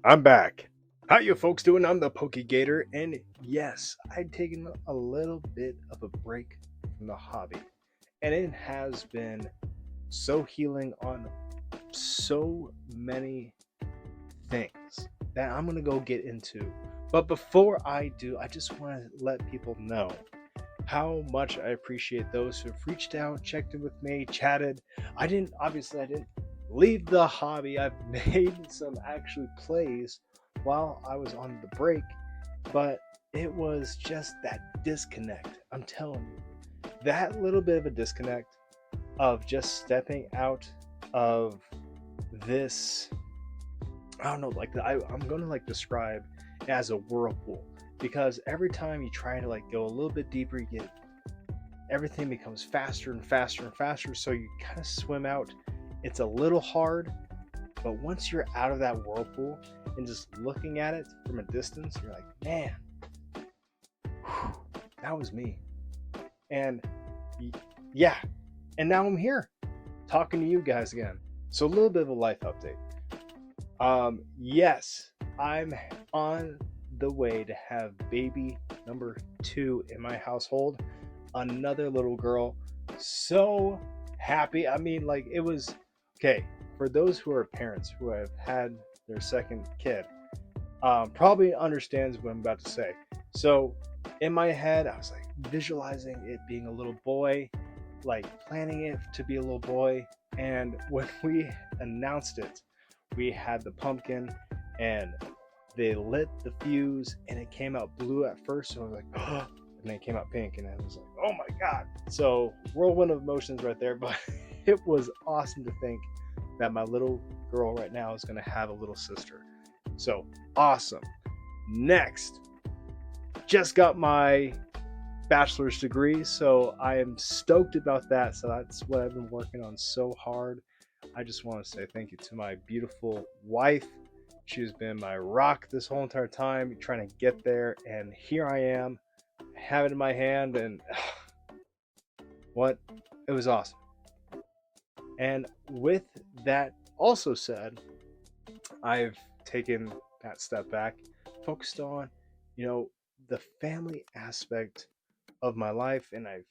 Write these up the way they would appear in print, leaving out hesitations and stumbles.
I'm back. How you folks doing? I'm the Gator, and yes, I'd taken a little bit of a break from the hobby, and it has been so healing on so many things that I'm gonna go get into. But before I do, I just want to let people know how much I appreciate those who have reached out, checked in with me, chatted. I didn't leave the hobby. I've made some actually plays while I was on the break, but it was just that disconnect. I'm telling you, that little bit of a disconnect of just stepping out of this. I don't know, I'm gonna describe it as a whirlpool because every time you try to go a little bit deeper, you get everything becomes faster and faster and faster. So you kind of swim out. It's a little hard, but once you're out of that whirlpool and just looking at it from a distance, you're like, man, whew, that was me. And yeah, and now I'm here talking to you guys again. So a little bit of a life update. Yes, I'm on the way to have baby number 2 in my household. Another little girl. So happy. I mean, it was okay for those who are parents who have had their second kid. Probably understands what I'm about to say. So in my head, I was visualizing it being a little boy, planning it to be a little boy. And when we announced it, we had the pumpkin and they lit the fuse and it came out blue at first. So I was like, oh, and then it came out pink and I was like, oh my God. So whirlwind of emotions right there. But it was awesome to think that my little girl right now is going to have a little sister. So awesome. Next, just got my bachelor's degree. So I am stoked about that. So that's what I've been working on so hard. I just want to say thank you to my beautiful wife. She's been my rock this whole entire time, trying to get there. And here I am, have it in my hand. And what? It was awesome. And with that also said, I've taken that step back, focused on, the family aspect of my life. And I've,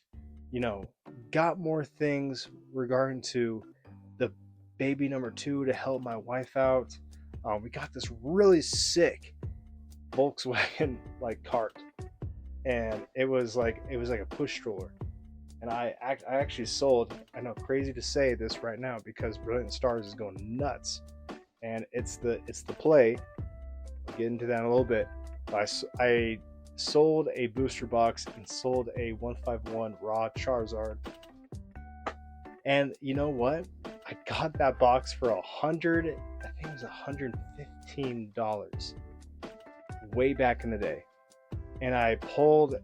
got more things regarding to the baby number 2 to help my wife out. We got this really sick Volkswagen cart, and it was like a push stroller. And I actually sold. I know, crazy to say this right now because Brilliant Stars is going nuts, and it's the play. I'll get into that in a little bit. But I sold a booster box and sold a 151 raw Charizard. And you know what? I got that box for I think it was $115 way back in the day. And I pulled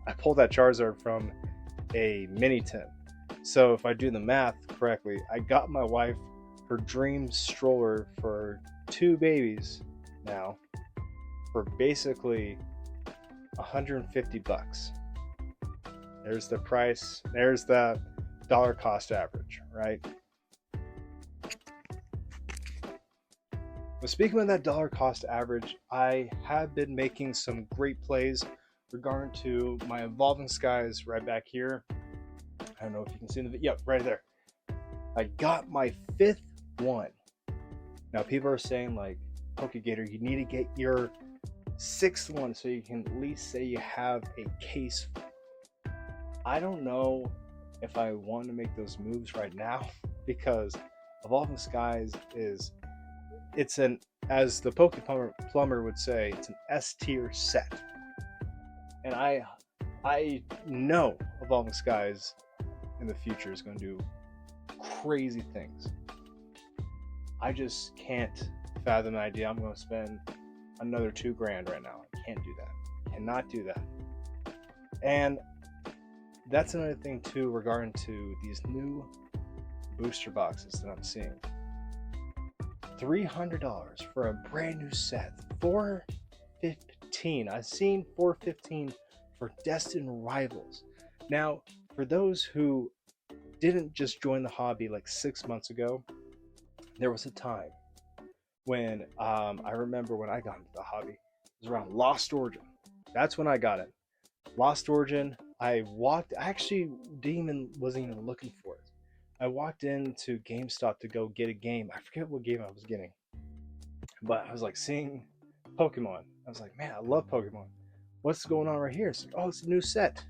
I pulled that Charizard from a mini tin. So if I do the math correctly, I got my wife her dream stroller for 2 babies now for basically $150. There's the price. There's the dollar cost average, right? But speaking of that dollar cost average, I have been making some great plays regarding to my Evolving Skies right back here. I don't know if you can see the video. Yep, right there. I got my 5th one. Now people are saying Gator, you need to get your 6th one so you can at least say you have a case. I don't know if I want to make those moves right now because Evolving Skies it's an, as the Plumber would say, it's an S tier set. And I know Evolving Skies in the future is going to do crazy things. I just can't fathom the idea I'm going to spend another $2,000 right now. I can't do that. Cannot do that. And that's another thing too regarding to these new booster boxes that I'm seeing. $300 for a brand new set. $415. I've seen $415 for Destined Rivals. Now, for those who didn't just join the hobby 6 months ago, There was a time when I remember when I got into the hobby. It was around Lost Origin. That's when I got it. Lost Origin. I actually wasn't even looking for it. I walked into GameStop to go get a game. I forget what game I was getting, but I was like seeing Pokemon. I was like, man, I love Pokemon. What's going on right here? It's like, oh, it's a new set.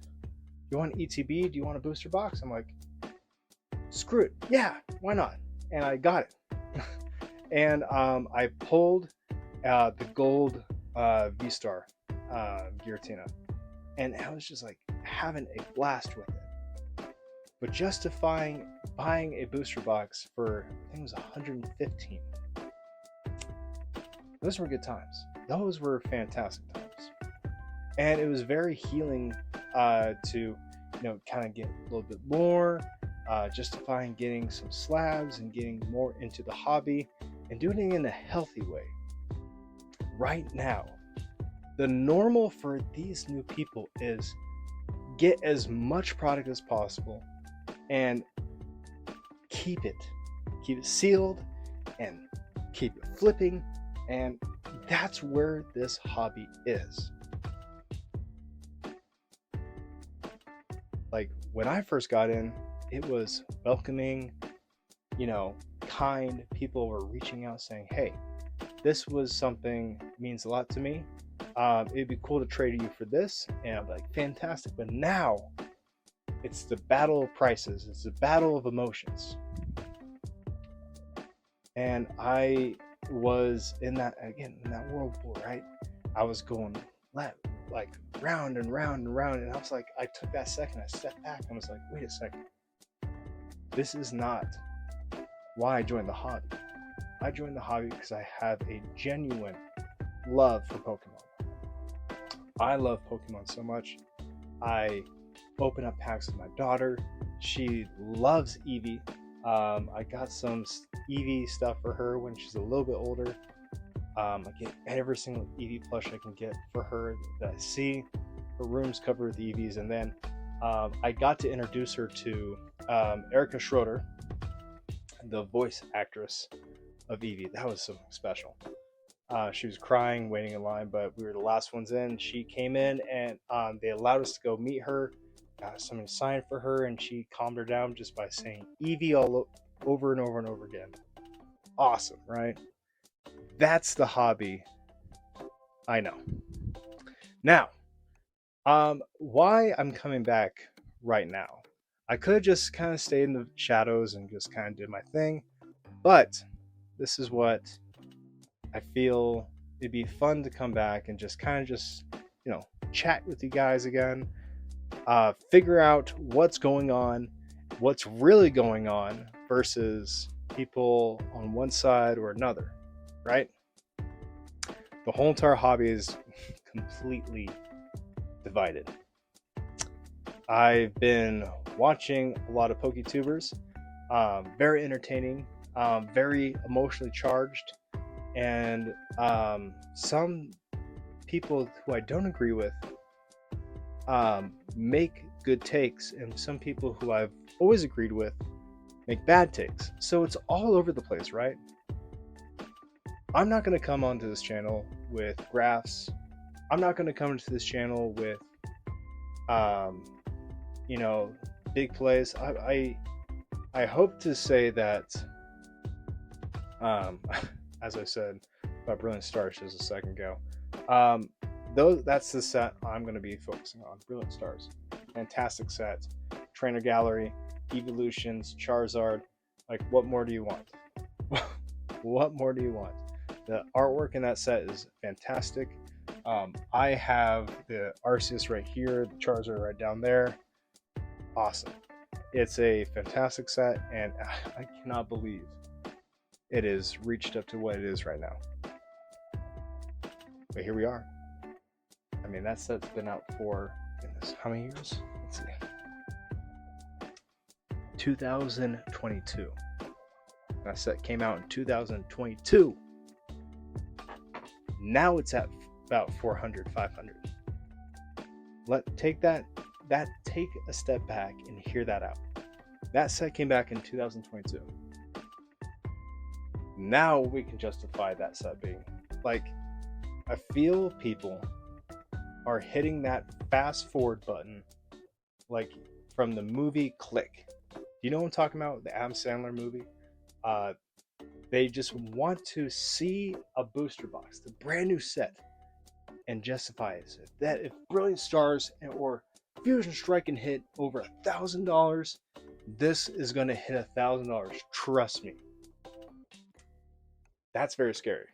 You want an ETB? Do you want a booster box? I'm like, screw it. Yeah, why not? And I got it. And I pulled the gold V-Star Giratina. And I was just like having a blast with it. But justifying buying a booster box for, I think it was 115. Those were good times. Those were fantastic times. And it was very healing to, kind of get a little bit more, justifying getting some slabs and getting more into the hobby and doing it in a healthy way. Right now, the normal for these new people is get as much product as possible and keep it sealed and keep it flipping, and that's where this hobby is. Like when I first got in, it was welcoming, kind. People were reaching out saying, hey, this was something means a lot to me. It'd be cool to trade you for this. And I'm like, fantastic. But now it's the battle of prices. It's the battle of emotions. And I was in that whirlpool, right? I was going like round and round and round. And I was like, I took that second, I stepped back and was like, wait a second. This is not why I joined the hobby. I joined the hobby because I have a genuine love for Pokemon. I love Pokemon so much. I open up packs with my daughter. She loves Eevee. I got some Eevee stuff for her when she's a little bit older. I get every single Eevee plush I can get for her that I see. Her room's covered with Eevees. And then I got to introduce her to Erica Schroeder, the voice actress of Eevee. That was something special. She was crying, waiting in line, but we were the last ones in. She came in and they allowed us to go meet her. Got something signed for her, and she calmed her down just by saying Eevee all over and over and over again. Awesome, right? That's the hobby I know. Now, why I'm coming back right now. I could have just kind of stayed in the shadows and just kind of did my thing, but this is what I feel it'd be fun to come back and just kind of chat with you guys again, figure out what's going on, what's really going on versus people on one side or another, right? The whole entire hobby is completely divided. I've been watching a lot of PokeTubers, very entertaining, very emotionally charged, and some people who I don't agree with make good takes, and some people who I've always agreed with make bad takes. So it's all over the place, right? I'm not going to come onto this channel with graphs. I'm not going to come into this channel with big plays. I hope to say that as I said about Brilliant Stars just a second ago, that's the set I'm going to be focusing on. Brilliant Stars, fantastic set. Trainer Gallery, Evolutions, Charizard. Like, what more do you want? What more do you want? The artwork in that set is fantastic. I have the Arceus right here, the Charizard right down there. Awesome. It's a fantastic set, and I cannot believe it has reached up to what it is right now. But here we are. I mean, that set's been out for, goodness, how many years? Let's see. 2022. That set came out in 2022. Now it's at about 400, 500. Take a step back and hear that out. That set came back in 2022. Now we can justify that set being. Like, I feel people are hitting that fast forward button, like from the movie Click. You know what I'm talking about? The Adam Sandler movie? Uh, they just want to see a booster box, the brand new set, and justify it. So that if Brilliant Stars or Fusion Strike can hit over $1,000, this is going to hit $1,000. Trust me. That's very scary.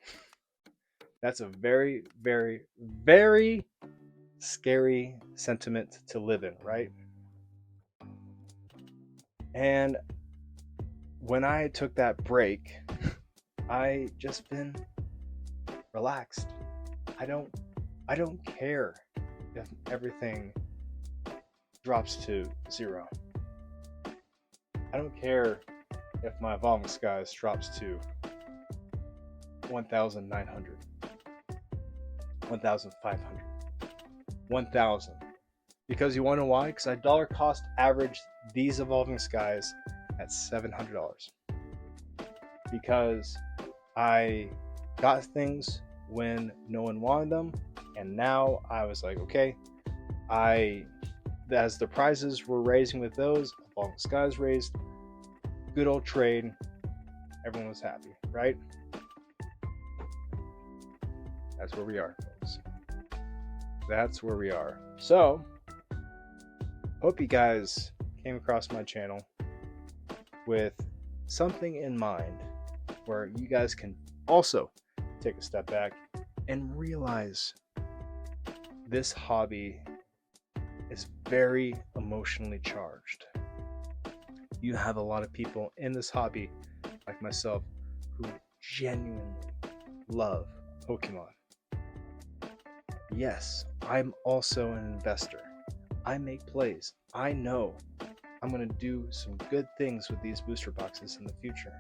That's a very, very, very scary sentiment to live in, right? And when I took that break, I just been relaxed. I don't care if everything drops to 0. I don't care if my Evolving Skies drops to 1,900, 1,500, 1,000. Because you want to know why? Because I dollar cost averaged these Evolving Skies at $700. Because I got things when no one wanted them, and now I was like, okay, as the prices were raising with those, Evolving Skies raised, good old trade, everyone was happy, right? That's where we are, folks. That's where we are. So, hope you guys came across my channel with something in mind where you guys can also take a step back and realize this hobby is very emotionally charged. You have a lot of people in this hobby, like myself, who genuinely love Pokemon. Yes, I'm also an investor. I make plays. I know I'm going to do some good things with these booster boxes in the future.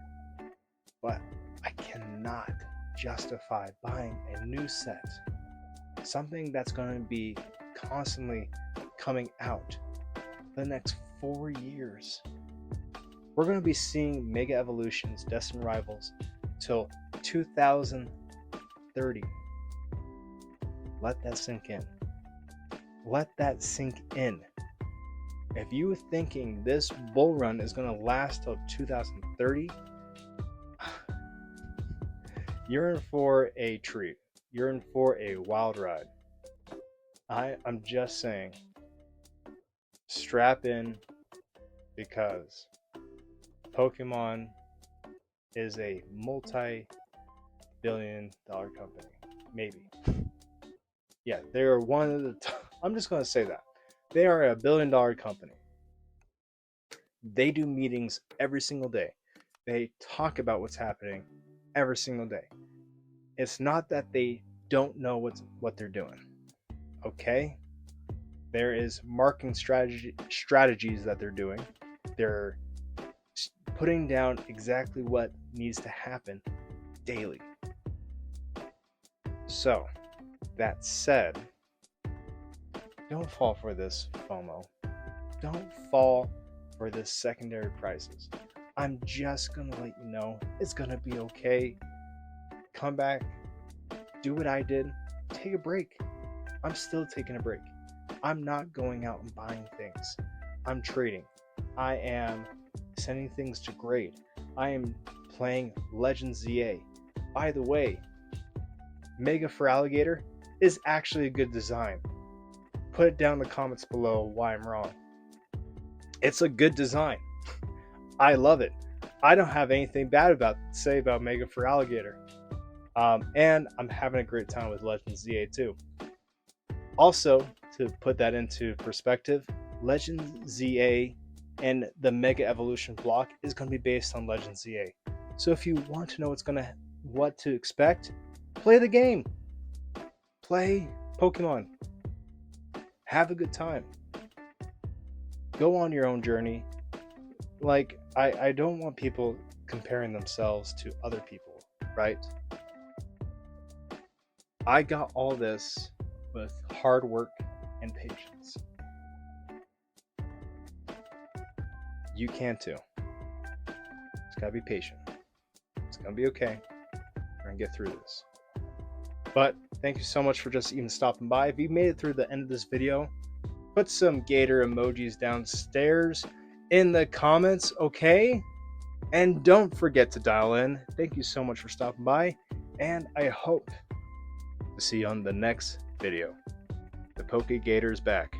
But I cannot justify buying a new set. Something that's going to be constantly coming out the next 4 years. We're going to be seeing Mega Evolutions, Destined Rivals till 2030. Let that sink in. Let that sink in. If you're thinking this bull run is going to last till 2030, you're in for a treat. You're in for a wild ride. I'm just saying, strap in, because Pokemon is a multi-billion-dollar company. Maybe. Yeah, they are one of the I'm just going to say that. They are a billion-dollar company. They do meetings every single day. They talk about what's happening every single day. It's not that they don't know what they're doing. Okay? There is marketing strategies that they're doing. They're putting down exactly what needs to happen daily. So, that said, don't fall for this FOMO. Don't fall for this secondary prices. I'm just going to let you know it's going to be okay. Come back, do what I did, take a break. I'm still taking a break. I'm not going out and buying things. I'm trading. I am sending things to grade. I am playing Legends ZA. By the way, Mega for Alligator is actually a good design. Put it down in the comments below why I'm wrong. It's a good design. I love it. I don't have anything bad to say about Mega for Alligator. And I'm having a great time with Legends ZA too. Also, to put that into perspective, Legends ZA and the Mega Evolution block is going to be based on Legends ZA. So if you want to know what to expect, play the game. Play Pokemon. Have a good time. Go on your own journey. Like, I don't want people comparing themselves to other people, right? I got all this with hard work and patience. You can too. Just gotta be patient. Just gonna be okay. We're gonna get through this. But thank you so much for just even stopping by. If you made it through the end of this video, put some gator emojis downstairs in the comments, okay? And don't forget to dial in. Thank you so much for stopping by, and I hope to see you on the next video. The Poke Gator's back.